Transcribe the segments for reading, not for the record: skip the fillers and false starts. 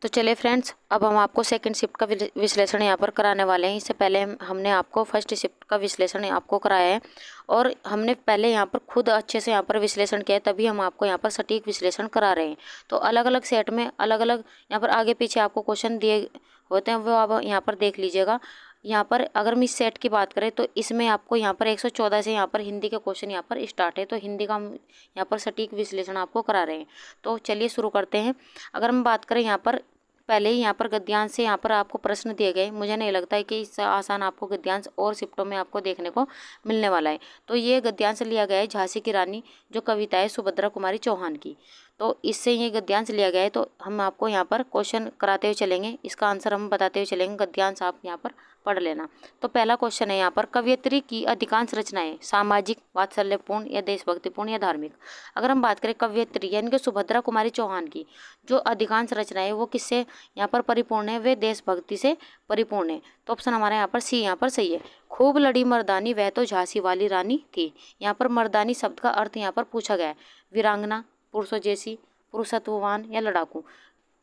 तो चलिए फ्रेंड्स, अब हम आपको सेकंड शिफ्ट का विश्लेषण यहाँ पर कराने वाले हैं। इससे पहले हमने आपको फर्स्ट शिफ्ट का विश्लेषण आपको कराया है और हमने पहले यहाँ पर खुद अच्छे से यहाँ पर विश्लेषण किया है, तभी हम आपको यहाँ पर सटीक विश्लेषण करा रहे हैं। तो अलग अलग सेट में अलग अलग यहाँ पर आगे पीछे आपको क्वेश्चन दिए होते हैं, वो आप यहाँ पर देख लीजिएगा। यहाँ पर अगर हम इस सेट की बात करें तो इसमें आपको यहाँ पर 114 से यहाँ पर हिंदी के क्वेश्चन यहाँ पर स्टार्ट है। तो हिंदी का हम यहाँ पर सटीक विश्लेषण आपको करा रहे हैं। तो चलिए शुरू करते हैं। अगर हम बात करें यहाँ पर पहले ही यहाँ पर गद्यांश से यहाँ पर आपको प्रश्न दिए गए, मुझे नहीं लगता है कि इससे आसान आपको गद्यांश और शिफ्टों में आपको देखने को मिलने वाला है। तो ये गद्यांश लिया गया है झांसी की रानी जो कविता है सुभद्रा कुमारी चौहान की, तो इससे ये गद्यांश लिया गया है। तो हम आपको यहाँ पर क्वेश्चन कराते हुए चलेंगे, इसका आंसर हम बताते हुए चलेंगे, गद्यांश आप यहाँ पर पढ़ लेना। तो पहला क्वेश्चन है यहाँ पर, कवयित्री की अधिकांश रचनाएं सामाजिक, वात्सल्यपूर्ण या देशभक्तिपूर्ण या धार्मिक। अगर हम बात करें कवयित्री यानी कि सुभद्रा कुमारी चौहान की जो अधिकांश रचनाएं वो किससे यहाँ पर परिपूर्ण है, वे देशभक्ति से परिपूर्ण है। तो ऑप्शन हमारा यहाँ पर सी यहाँ पर सही है। खूब लड़ी मर्दानी वह तो झांसी वाली रानी थी। यहाँ पर मर्दानी शब्द का अर्थ यहाँ पर पूछा गया है, वीरांगना, पुरुषों जैसी, पुरुषत्ववान या लड़ाकू।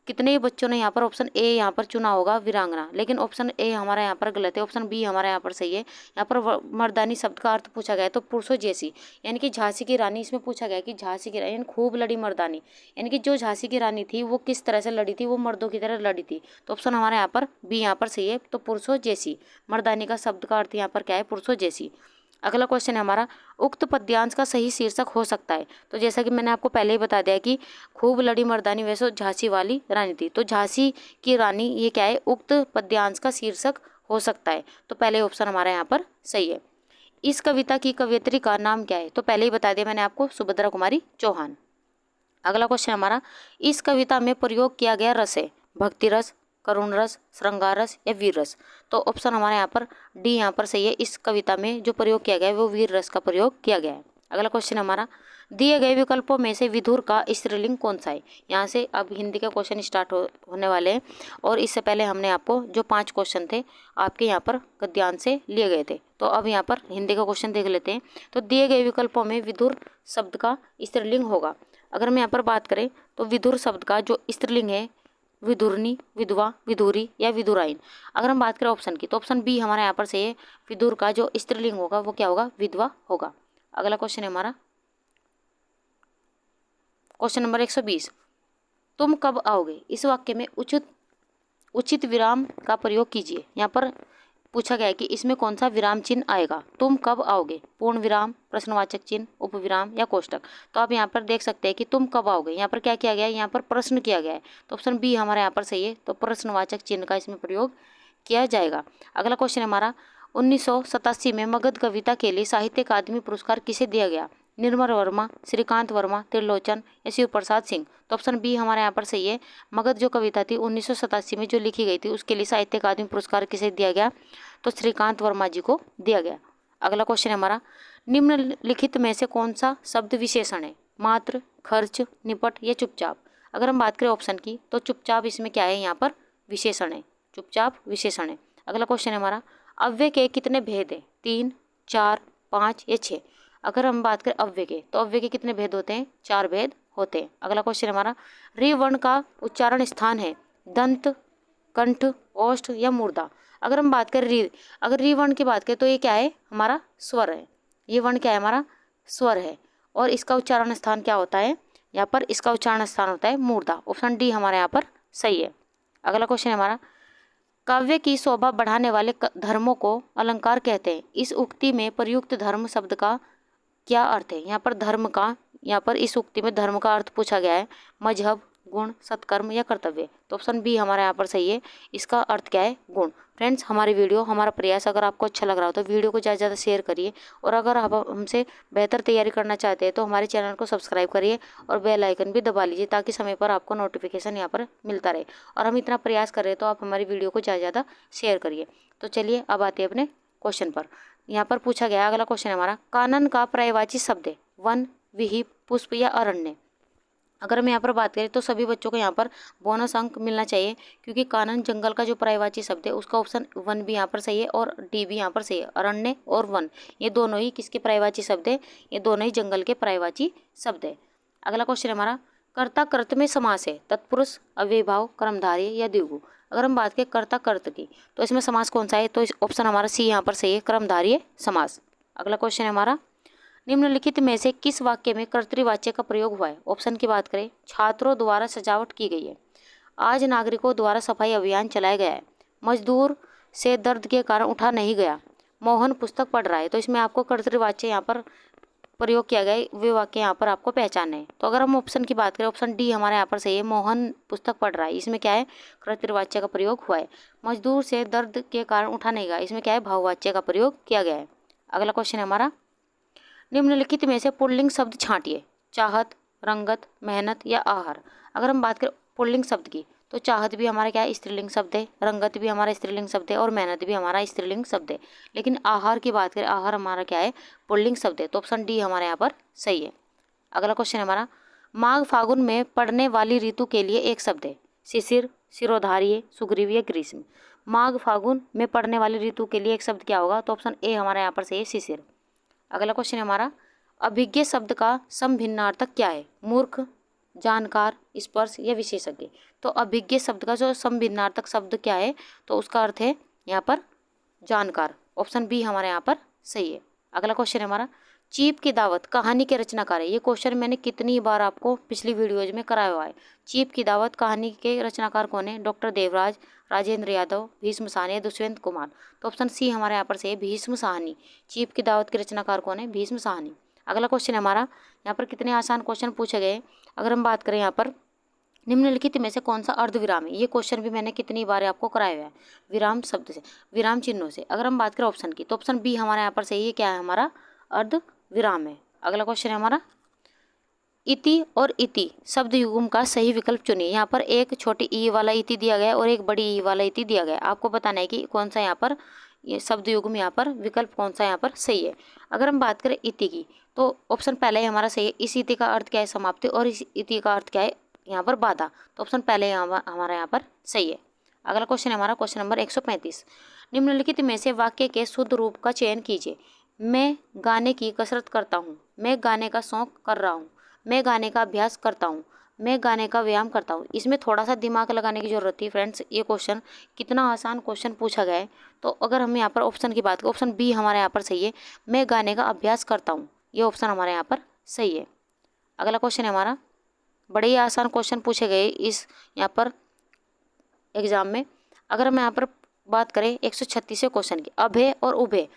कितने ही बच्चों ने यहाँ पर ऑप्शन ए यहाँ पर चुना होगा वीरांगना, लेकिन ऑप्शन ए हमारा यहाँ पर गलत है, ऑप्शन बी हमारा यहाँ पर सही है। यहाँ पर मर्दानी शब्द का अर्थ पूछा गया है तो पुरुषों जैसी यानी कि झांसी की रानी, इसमें पूछा गया कि झांसी की रानी खूब लड़ी मर्दानी यानी कि जो झांसी की रानी थी वो किस तरह से लड़ी थी, वो मर्दों की तरह लड़ी थी। तो ऑप्शन हमारा यहाँ पर बी यहाँ पर सही है। तो पुरुषों जैसी, मर्दानी का शब्द का अर्थ यहाँ पर क्या है, पुरुषों जैसी। अगला क्वेश्चन है हमारा, उक्त पद्यांश का सही शीर्षक हो सकता है। तो जैसा कि मैंने आपको पहले ही बता दिया कि खूब लड़ी मर्दानी वैसे झांसी वाली रानी थी, तो झांसी की रानी ये क्या है, उक्त पद्यांश का शीर्षक हो सकता है। तो पहले ऑप्शन हमारा यहाँ पर सही है। इस कविता की कवयित्री का नाम क्या है, तो पहले ही बता दिया मैंने आपको, सुभद्रा कुमारी चौहान। अगला क्वेश्चन हमारा, इस कविता में प्रयोग किया गया रस है, भक्ति रस, करुण रस, श्रृंगार रस या वीर रस। तो ऑप्शन हमारे यहाँ पर डी यहाँ पर सही है। इस कविता में जो प्रयोग किया गया है वो वीर रस का प्रयोग किया गया है। अगला क्वेश्चन हमारा, दिए गए विकल्पों में से विधुर का स्त्रीलिंग कौन सा है। यहाँ से अब हिंदी के क्वेश्चन स्टार्ट होने वाले हैं और इससे पहले हमने आपको जो 5 क्वेश्चन थे आपके यहाँ पर गद्यांश से लिए गए थे। तो अब यहाँ पर हिंदी का क्वेश्चन देख लेते हैं। तो दिए गए विकल्पों में विधुर शब्द का स्त्रीलिंग होगा। अगर हम यहाँ पर बात करें तो विधुर शब्द का जो स्त्रीलिंग है, विधुरनी, विधवा, विधुरी या विधुराइन। अगर हम बात करें ऑप्शन की तो ऑप्शन बी हमारा यहाँ पर सही है। विधुर का जो स्त्रीलिंग होगा वो क्या होगा, विधवा होगा। अगला क्वेश्चन है हमारा क्वेश्चन नंबर 120, तुम कब आओगे इस वाक्य में उचित विराम का प्रयोग कीजिए। यहाँ पर पूछा गया है कि इसमें कौन सा विराम चिन्ह आएगा। तुम कब आओगे, पूर्ण विराम, प्रश्नवाचक चिन्ह, उपविराम या कोष्टक। तो आप यहाँ पर देख सकते हैं कि तुम कब आओगे, यहाँ पर क्या किया गया है, यहाँ पर प्रश्न किया गया है। तो ऑप्शन बी हमारे यहाँ पर सही है। तो प्रश्नवाचक चिन्ह का इसमें प्रयोग किया जाएगा। अगला क्वेश्चन हमारा, 1987 में मगध कविता के लिए साहित्य अकादमी पुरस्कार किसे दिया गया। निर्मल वर्मा, श्रीकांत वर्मा, त्रिलोचन या शिव प्रसाद सिंह। तो ऑप्शन बी हमारे यहाँ पर सही है। मगध जो कविता थी 1987 में जो लिखी गई थी उसके लिए साहित्य अकादमी पुरस्कार किसे दिया गया, तो श्रीकांत वर्मा जी को दिया गया। अगला क्वेश्चन है हमारा, निम्नलिखित में से कौन सा शब्द विशेषण है, मात्र, खर्च, निपट या चुपचाप। अगर हम बात करें ऑप्शन की तो चुपचाप इसमें क्या है, यहाँ पर विशेषण है, चुपचाप विशेषण है। अगला क्वेश्चन है हमारा, अव्यय के कितने भेद हैं, 3, 4, 5 या 6। अगर हम बात करें अव्यय के तो अव्यय के कितने भेद होते हैं, 4 भेद होते हैं। अगला क्वेश्चन हमारा, री वर्ण का उच्चारण स्थान है, दंत, कंठ, ओष्ठ या मूर्धा। अगर हम बात करें अगर री वर्ण की बात करें तो ये क्या है, हमारा स्वर है। ये वर्ण क्या है, हमारा स्वर है और इसका उच्चारण स्थान क्या होता है, यहाँ पर इसका उच्चारण स्थान होता है मूर्धा। ऑप्शन डी हमारे यहाँ पर सही है। अगला क्वेश्चन है हमारा, काव्य की शोभा बढ़ाने वाले धर्मों को अलंकार कहते हैं। इस उक्ति में प्रयुक्त धर्म शब्द का क्या अर्थ है। यहाँ पर धर्म का, यहाँ पर इस उक्ति में धर्म का अर्थ पूछा गया है, मजहब, गुण, सत्कर्म या कर्तव्य। तो ऑप्शन बी हमारा यहाँ पर सही है। इसका अर्थ क्या है, गुण। फ्रेंड्स, हमारी वीडियो, हमारा प्रयास अगर आपको अच्छा लग रहा हो तो वीडियो को ज़्यादा से ज़्यादा शेयर करिए और अगर आप हमसे बेहतर तैयारी करना चाहते हैं तो हमारे चैनल को सब्सक्राइब करिए और बेल आइकन भी दबा लीजिए ताकि समय पर आपको नोटिफिकेशन यहाँ पर मिलता रहे। और हम इतना प्रयास कर रहे हैं तो आप हमारी वीडियो को ज़्यादा से ज़्यादा शेयर करिए। तो चलिए अब आते हैं अपने क्वेश्चन पर। यहाँ पर पूछा गया अगला क्वेश्चन हमारा, कानन का पर्यायवाची शब्द है, वन, विहिप, पुष्प या अरण्य। अगर हम यहाँ पर बात करें तो सभी बच्चों को यहाँ पर बोनस अंक मिलना चाहिए क्योंकि कानन जंगल का जो पर्यायवाची शब्द है उसका ऑप्शन वन भी यहाँ पर सही है और डी भी यहाँ पर सही है। अरण्य और वन ये दोनों ही किसके पर्यायवाची शब्द है, ये दोनों ही जंगल के पर्यायवाची शब्द है। अगला क्वेश्चन हमारा, कर्ता कर्त में समास है, तत्पुरुष, अव्ययीभाव, कर्मधारय या द्विगु। अगर हम बात करें कर्ता कर्त की तो इसमें समास कौन सा है, तो ऑप्शन हमारा सी यहाँ पर सही है, कर्मधारय समास। अगला क्वेश्चन है हमारा, निम्नलिखित में से किस वाक्य में कर्तृवाच्य का प्रयोग हुआ है। ऑप्शन की बात करें, छात्रों द्वारा सजावट की गई है, आज नागरिकों द्वारा सफाई अभियान चलाया गया है, मजदूर से दर्द के कारण उठा नहीं गया, मोहन पुस्तक पढ़ रहा है। तो इसमें आपको कर्तृवाच्य यहाँ पर प्रयोग किया गया है, वे वाक्य यहाँ पर आपको पहचानना है। तो अगर हम ऑप्शन की बात करें, ऑप्शन डी हमारे यहाँ पर सही है, मोहन पुस्तक पढ़ रहा है। इसमें क्या है, कर्तृवाच्य का प्रयोग हुआ है। मजदूर से दर्द के कारण उठा नहीं गया, इसमें क्या है, भाववाच्य का प्रयोग किया गया है। अगला क्वेश्चन है हमारा, निम्नलिखित में से पुल्लिंग शब्द छांटिए, चाहत, रंगत, मेहनत या आहार। अगर हम बात करें पुल्लिंग शब्द की तो चाहत भी हमारा क्या है, स्त्रीलिंग शब्द है, रंगत भी हमारा स्त्रीलिंग शब्द है और मेहनत भी हमारा स्त्रीलिंग शब्द है। लेकिन आहार की बात करें, आहार हमारा क्या है, पुल्लिंग शब्द है। तो ऑप्शन डी हमारे यहाँ पर सही है। अगला क्वेश्चन है हमारा, माघ फागुन में पड़ने वाली ऋतु के लिए एक शब्द है, शिशिर, शिरोधार्य, सुग्रीव या ग्रीष्म। माघ फागुन में पड़ने वाली ऋतु के लिए एक शब्द क्या होगा, तो ऑप्शन ए हमारे यहाँ पर सही है, शिशिर। अगला क्वेश्चन है हमारा, अभिज्ञ शब्द का समभिन्नार्थक क्या है, मूर्ख, जानकार, स्पर्श या विशेषज्ञ। तो अभिज्ञ शब्द का जो समभिन्नार्थक शब्द क्या है, तो उसका अर्थ है यहाँ पर जानकार। ऑप्शन बी हमारे यहाँ पर सही है। अगला क्वेश्चन है हमारा, चीप की दावत कहानी के रचनाकार है। ये क्वेश्चन मैंने कितनी बार आपको पिछली वीडियोज में कराया हुआ है। चीप की दावत कहानी के रचनाकार कौन है, डॉक्टर देवराज, राजेंद्र यादव, भीष्म साहनी, दुष्यंत कुमार। तो ऑप्शन सी हमारे यहाँ पर सही है, भीष्म साहनी। चीप की दावत के रचनाकार कौन है, भीष्म साहनी। अगला क्वेश्चन है हमारा, यहाँ पर कितने आसान क्वेश्चन पूछे गए। अगर हम बात करें यहाँ पर, निम्नलिखित में से कौन सा अर्धविराम है। ये क्वेश्चन भी मैंने कितनी बार आपको कराया हुआ है, विराम शब्द से, विराम चिन्हों से। अगर हम बात करें ऑप्शन की तो ऑप्शन बी हमारे यहाँ पर सही है, क्या है हमारा, अर्धविराम है। अगला क्वेश्चन है हमारा, इति और इति शब्द युग्म का सही विकल्प चुनिए। यहाँ पर एक छोटी ई वाला इति दिया गया है और एक बड़ी ई वाला इति दिया गया है। आपको बताना है कि कौन सा यहाँ पर ये शब्द युग्म यहाँ पर विकल्प कौन सा यहाँ पर सही है। अगर हम बात करें इति की तो ऑप्शन पहले ही हमारा सही है, इस इति का अर्थ क्या है, समाप्ति, और इस इति का अर्थ क्या है, यहाँ पर बाधा। तो ऑप्शन पहले हमारा यहाँ पर सही है। अगला क्वेश्चन है हमारा, क्वेश्चन नंबर 135, निम्नलिखित में से वाक्य के शुद्ध रूप का चयन कीजिए। मैं गाने की कसरत करता हूँ, मैं गाने का शौक कर रहा हूँ, मैं गाने का अभ्यास करता हूँ, मैं गाने का व्यायाम करता हूँ। इसमें थोड़ा सा दिमाग लगाने की जरूरत थी फ्रेंड्स। ये क्वेश्चन कितना आसान क्वेश्चन पूछा गया है। तो अगर हम यहाँ पर ऑप्शन की बात करें, ऑप्शन बी हमारे यहाँ पर सही है, मैं गाने का अभ्यास करता हूँ। ये ऑप्शन हमारे यहाँ पर सही है। अगला क्वेश्चन है हमारा, बड़े ही आसान क्वेश्चन पूछे गए इस यहाँ पर एग्जाम में। अगर हम यहाँ पर बात करें 136वें क्वेश्चन की, अभय और उभय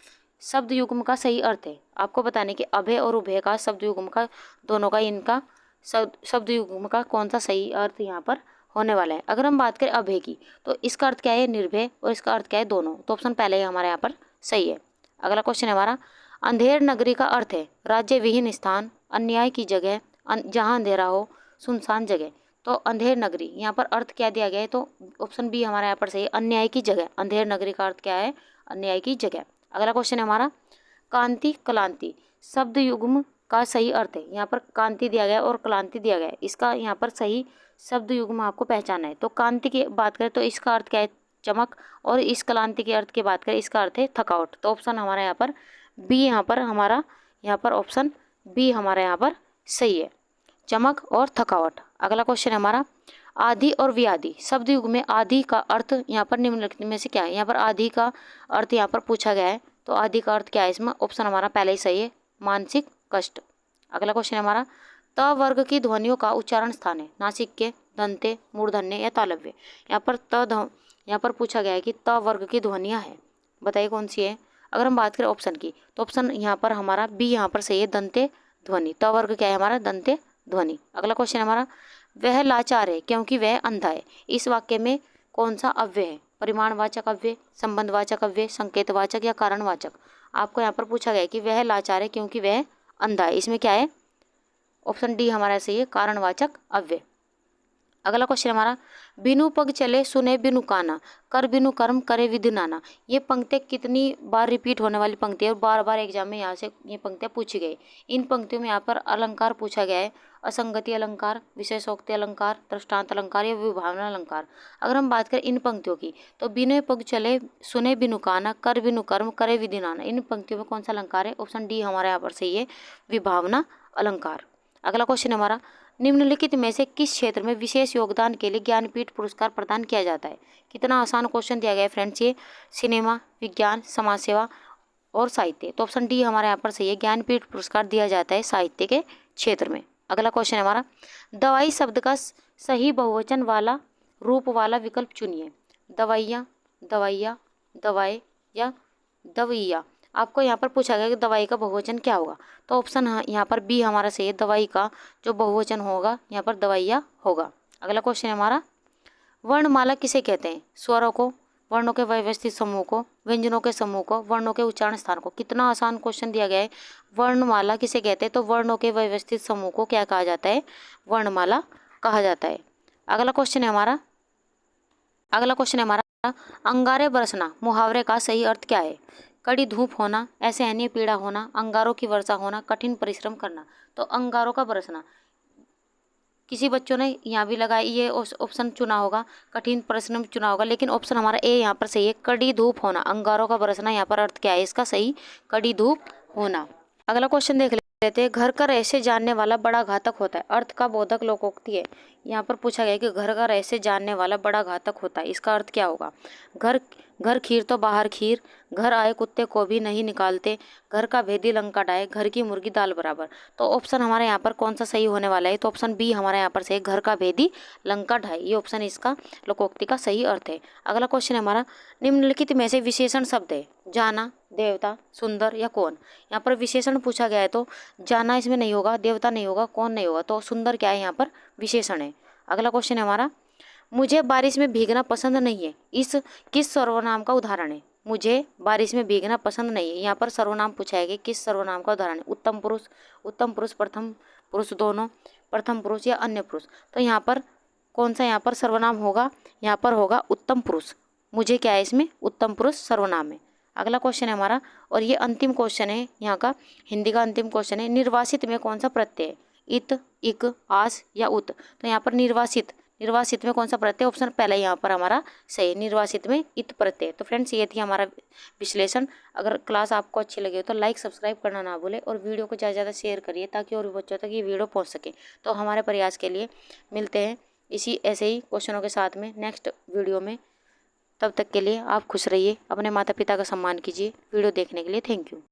शब्द युग्म का सही अर्थ है। आपको बताने कि अभय और उभय का शब्द युग्म का, दोनों का, इनका शब्द युग्म का कौन सा सही अर्थ यहाँ पर होने वाला है। अगर हम बात करें अभय की तो इसका अर्थ क्या है, निर्भय, और इसका अर्थ क्या है, दोनों। तो ऑप्शन पहले ही हमारे यहाँ पर सही है। अगला क्वेश्चन है हमारा, अंधेर नगरी का अर्थ है राज्य विहीन स्थान, अन्याय की जगह, जहाँ अंधेरा हो, सुनसान जगह। तो अंधेर नगरी यहाँ पर अर्थ क्या दिया गया है, तो ऑप्शन बी हमारे यहाँ पर सही है, अन्याय की जगह। अंधेर नगरी का अर्थ क्या है, अन्याय की जगह। अगला क्वेश्चन है हमारा, कांति क्लांति शब्द युग्म का सही अर्थ है। यहाँ पर कांति दिया गया और क्लांति दिया गया है, इसका यहाँ पर सही शब्द युग्म आपको पहचाना है। तो कांति की बात करें तो इसका अर्थ क्या है, चमक, और इस क्लांति के अर्थ की बात करें इसका अर्थ है थकावट। तो ऑप्शन हमारा यहाँ पर बी, यहाँ पर हमारा यहाँ पर ऑप्शन बी हमारा यहाँ पर सही है, चमक और थकावट। अगला क्वेश्चन है हमारा, आदि और व्याधि शब्द युग में आदि का अर्थ यहाँ पर निम्नलिखित में से क्या है। यहाँ पर आदि का अर्थ यहाँ पर पूछा गया है, तो आदि का अर्थ क्या है, इसमें ऑप्शन हमारा पहले ही सही है, मानसिक कष्ट। अगला क्वेश्चन है हमारा, त वर्ग की ध्वनियों का उच्चारण स्थान है, नासिक्य, दंते, मूर्धन्य या तालव्य। यहाँ पर पूछा गया है कि त वर्ग की ध्वनियाँ है, बताइए कौन सी है। अगर हम बात करें ऑप्शन की तो ऑप्शन यहाँ पर हमारा बी यहाँ पर सही है, दंते ध्वनि। त वर्ग क्या है हमारा, दंते ध्वनि। अगला क्वेश्चन हमारा, वह लाचार है क्योंकि वह अंधा है। इस वाक्य में कौन सा अव्यय है, परिमाणवाचक अव्यय, संबंधवाचक अव्यय, संकेतवाचक या कारणवाचक। आपको यहाँ पर पूछा गया है कि वह लाचार है क्योंकि वह अंधा है, इसमें क्या है, ऑप्शन डी हमारा सही है, कारणवाचक अव्यय। अगला क्वेश्चन हमारा, बिनु पग चले सुने बिनु काना, कर बिनु कर्म करे विधि नाना। ये पंक्तियाँ कितनी बार रिपीट होने वाली पंक्ति है और बार बार एग्जाम में यहाँ से ये पंक्तियाँ पूछी गई। इन पंक्तियों में यहाँ पर अलंकार पूछा गया है, असंगति अलंकार, विशेषोक्ति अलंकार, दृष्टांत अलंकार या विभावना अलंकार। अगर हम बात करें इन पंक्तियों की तो बिनु पग चले सुने बिनु काना, कर बिनु कर्म करे विधि नाना, इन पंक्तियों में कौन सा अलंकार है, ऑप्शन डी हमारे यहाँ पर सही है, विभावना अलंकार। अगला क्वेश्चन हमारा, निम्नलिखित में से किस क्षेत्र में विशेष योगदान के लिए ज्ञानपीठ पुरस्कार प्रदान किया जाता है। कितना आसान क्वेश्चन दिया गया है फ्रेंड्स ये। सिनेमा, विज्ञान, समाज सेवा और साहित्य। तो ऑप्शन डी हमारे यहाँ पर सही है, ज्ञानपीठ पुरस्कार दिया जाता है साहित्य के क्षेत्र में। अगला क्वेश्चन है हमारा, दवाई शब्द का सही बहुवचन वाला रूप वाला विकल्प चुनिए। दवाइयाँ, दवाइयाँ, दवाएं या दवैया। आपको यहाँ पर पूछा गया कि दवाई का बहुवचन क्या होगा। तो ऑप्शन यहाँ पर बी हमारा सही है, दवाई का जो बहुवचन होगा यहाँ पर दवाइया होगा। अगला क्वेश्चन है हमारा, वर्णमाला किसे कहते हैं। स्वरों को, वर्णों के व्यवस्थित समूह को, व्यंजनों के समूह को, वर्णों के उच्चारण स्थान को। कितना आसान क्वेश्चन दिया गया है। वर्णमाला किसे कहते हैं, तो वर्णों के व्यवस्थित समूह को क्या कहा जाता है, वर्णमाला कहा जाता है। अगला क्वेश्चन है हमारा, अंगारे बरसना मुहावरे का सही अर्थ क्या है। कड़ी धूप होना, असहनीय पीड़ा होना, अंगारों की वर्षा होना, कठिन परिश्रम करना। तो अंगारों का बरसना, किसी बच्चों ने यहाँ भी लगाया ये ऑप्शन चुना होगा, कठिन परिश्रम चुना होगा, लेकिन ऑप्शन हमारा ए यहाँ पर सही है, कड़ी धूप होना। अंगारों का बरसना यहाँ पर अर्थ क्या है इसका सही, कड़ी धूप होना। अगला क्वेश्चन देख लेते हैं, घर का रहस्य जानने वाला बड़ा घातक होता है। अर्थ का बोधक लोकोक्ति है। यहाँ पर पूछा गया कि घर का रहस्य जानने वाला बड़ा घातक होता है, इसका अर्थ क्या होगा। घर घर खीर तो बाहर खीर, घर आए कुत्ते को भी नहीं निकालते, घर का भेदी लंका डाहे, घर की मुर्गी दाल बराबर। तो ऑप्शन हमारे यहाँ पर कौन सा सही होने वाला है, तो ऑप्शन बी हमारे यहाँ पर सही, घर का भेदी लंका ढाए। ये ऑप्शन इसका लोकोक्ति का सही अर्थ है। अगला क्वेश्चन है हमारा, निम्नलिखित में से विशेषण शब्द है। जाना, देवता, सुंदर या कौन। यहाँ पर विशेषण पूछा गया है, तो जाना इसमें नहीं होगा, देवता नहीं होगा, कौन नहीं होगा, तो सुंदर क्या है यहाँ पर विशेषण है। अगला क्वेश्चन है हमारा, मुझे बारिश में भीगना पसंद नहीं है, इस किस सर्वनाम का उदाहरण है। मुझे बारिश में भीगना पसंद नहीं है, यहाँ पर सर्वनाम पूछा है कि किस सर्वनाम का उदाहरण है। उत्तम पुरुष, प्रथम पुरुष, दोनों, प्रथम पुरुष या अन्य पुरुष। तो यहाँ पर कौन सा यहाँ पर सर्वनाम होगा, यहाँ पर होगा उत्तम पुरुष। मुझे क्या है इसमें, उत्तम पुरुष सर्वनाम है। अगला क्वेश्चन है हमारा, और ये अंतिम क्वेश्चन है यहाँ का, हिंदी का अंतिम क्वेश्चन है, निर्वासित में कौन सा प्रत्यय है। इत, इक, आस या उत। तो यहाँ पर निर्वासित में कौन सा प्रत्यय, ऑप्शन पहला यहाँ पर हमारा सही, निर्वासित में इत प्रत्यय। तो फ्रेंड्स ये थी हमारा विश्लेषण। अगर क्लास आपको अच्छी लगी हो तो लाइक सब्सक्राइब करना ना भूले और वीडियो को ज़्यादा से ज़्यादा शेयर करिए ताकि और भी बच्चों तक ये वीडियो पहुँच सके। तो हमारे प्रयास के लिए मिलते हैं इसी ऐसे ही क्वेश्चनों के साथ में नेक्स्ट वीडियो में। तब तक के लिए आप खुश रहिए, अपने माता पिता का सम्मान कीजिए। वीडियो देखने के लिए थैंक यू।